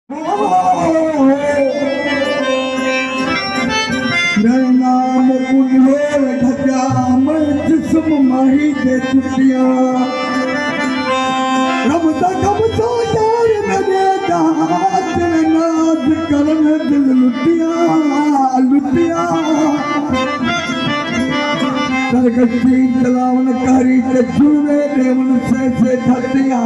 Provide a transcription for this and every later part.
नाम कुल्हेर घटाम जिस्म माही दे चुटिया रमता कमता यार मेरे दात नाज करन दिल लुटिया लुटिया सरगती तलावन कारी ते जुड़े देवन से धरतिया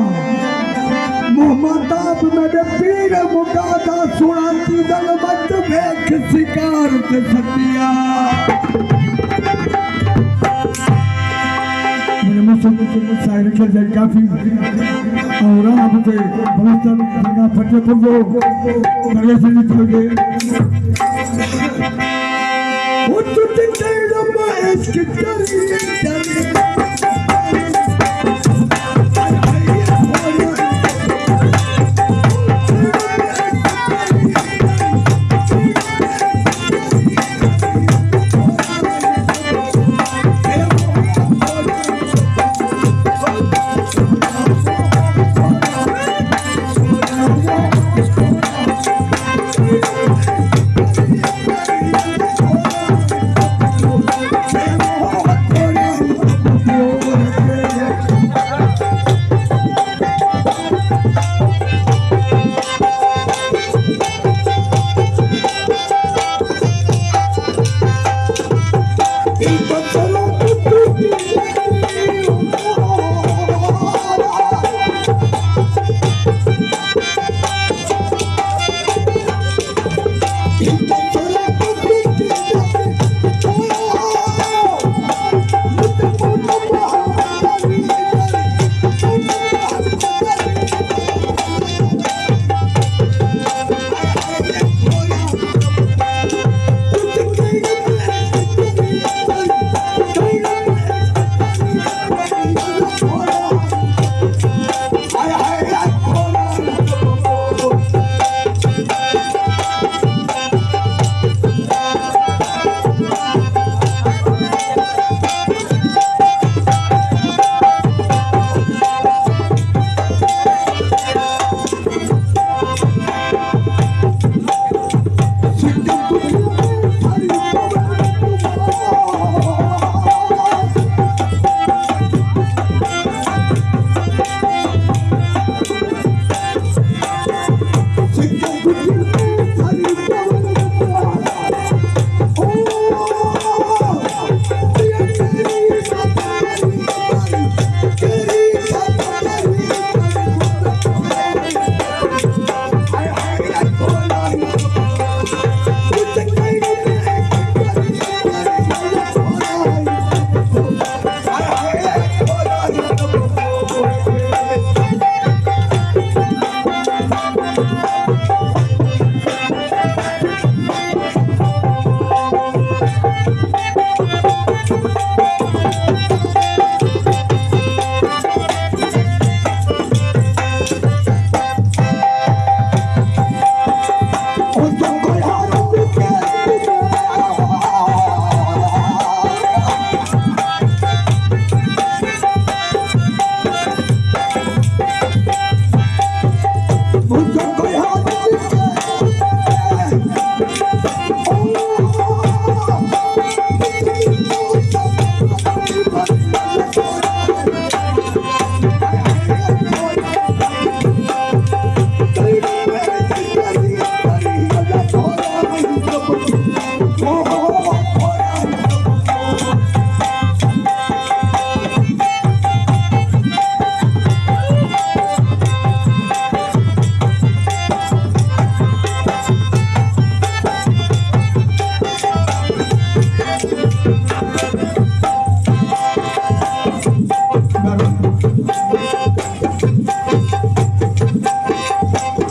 मोहम्मदाब मेरे पीर मुकादा सुनाती दल मत भेख शिकार के सतिया मेरे मुझसे शायर के जय काफी और आप से बलस्तन जगह फटे पुजो मेरे से निकल गए वो तुझे तेरा माइस की तेरी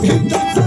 Hit the